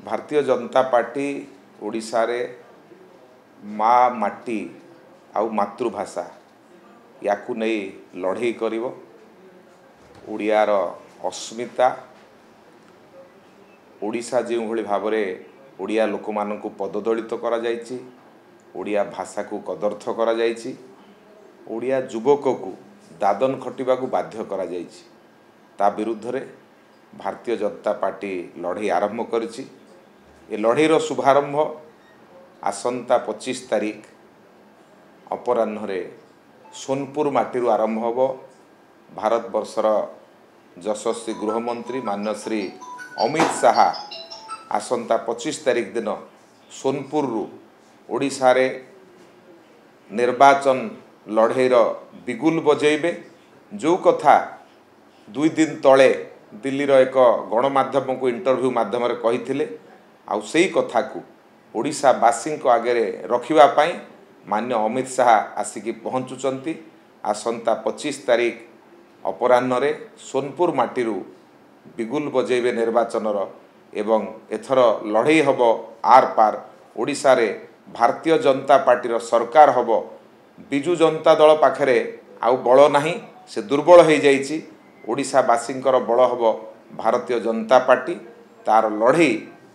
Bharatiya Janata party Odisha रे माँ माटी आउ मातृभाषा याकू नहीं लड़े करिवो। ओडियार अस्मिता ओडिशा जो भली भाव में ओडिया लोक मानक पददलित करा जायछि, ओडिया भाषा को कदर्थ करा जायछि, ओडिया युवक को दादन खटिबा को बाध्य करा जायछि। ता विरुद्ध रे भारतीय जनता पार्टी लड़े आरंभ करिछि। ए लड़ेर शुभारंभ आसंता 25 तारीख अपराह्न सोनपुर माटी आरंभ होब। भारत वर्षर यशस्वी गृहमंत्री माननीय श्री अमित शाह आसंता 25 तारीख दिन सोनपुर ओडिशा रे निर्वाचन लड़ेर बिगुल बजेबे। जो कथा 2 दिन तले दिल्ली रो एक गणमाध्यम को इंटरव्यू माध्यम कही आउ सही कथा को ओडिशा वासी आगे रखिबा पाई मान्य अमित शाह आसिकी पहुँचुचंती। आसंता 25 तारीख अपराह्न सोनपुर माटी बिगुल बजेबे निर्वाचनर एवं एथर लड़ई हब आर पार। ओडिशा रे भारतीय जनता पार्टीर सरकार हब। बिजु जनता दल पाखरे आउ बल नाही, से दुर्बल हो जाइछि। ओडिशावासींकर बल हब भारतीय जनता पार्टी। तार लड़ई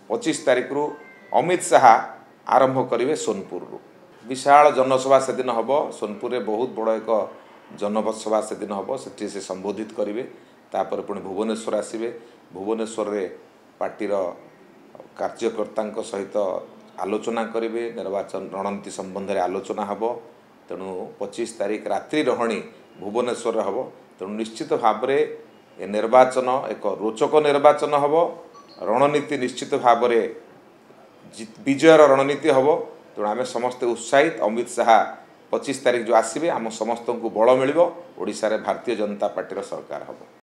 25 तारीख रु अमित शाह आरंभ करेंगे सोनपुर विशाल जनसभा से दिन हम। सोनपुर रे बहुत बड़ एक जनसभा से दिन हम, से संबोधित करेंगे। तापर पुणी भुवनेश्वर आसवे। भुवनेश्वर रे पार्टीर कार्यकर्ता सहित आलोचना करेंगे। निर्वाचन रणनीति संबंध में आलोचना हम। तेणु 25 तारीख रात्रि रही भुवनेश्वर हम। तेणु निश्चित भाव में निर्वाचन एक रोचक निर्वाचन हम। रणनीति निश्चित भाव में विजयर रणनीति हम। तेणु आम समस्ते उत्साहित। अमित शाह 25 तारीख जो आसवे आम समस्त को बल मिल। ओडिशा रे भारतीय जनता पार्टी सरकार हम।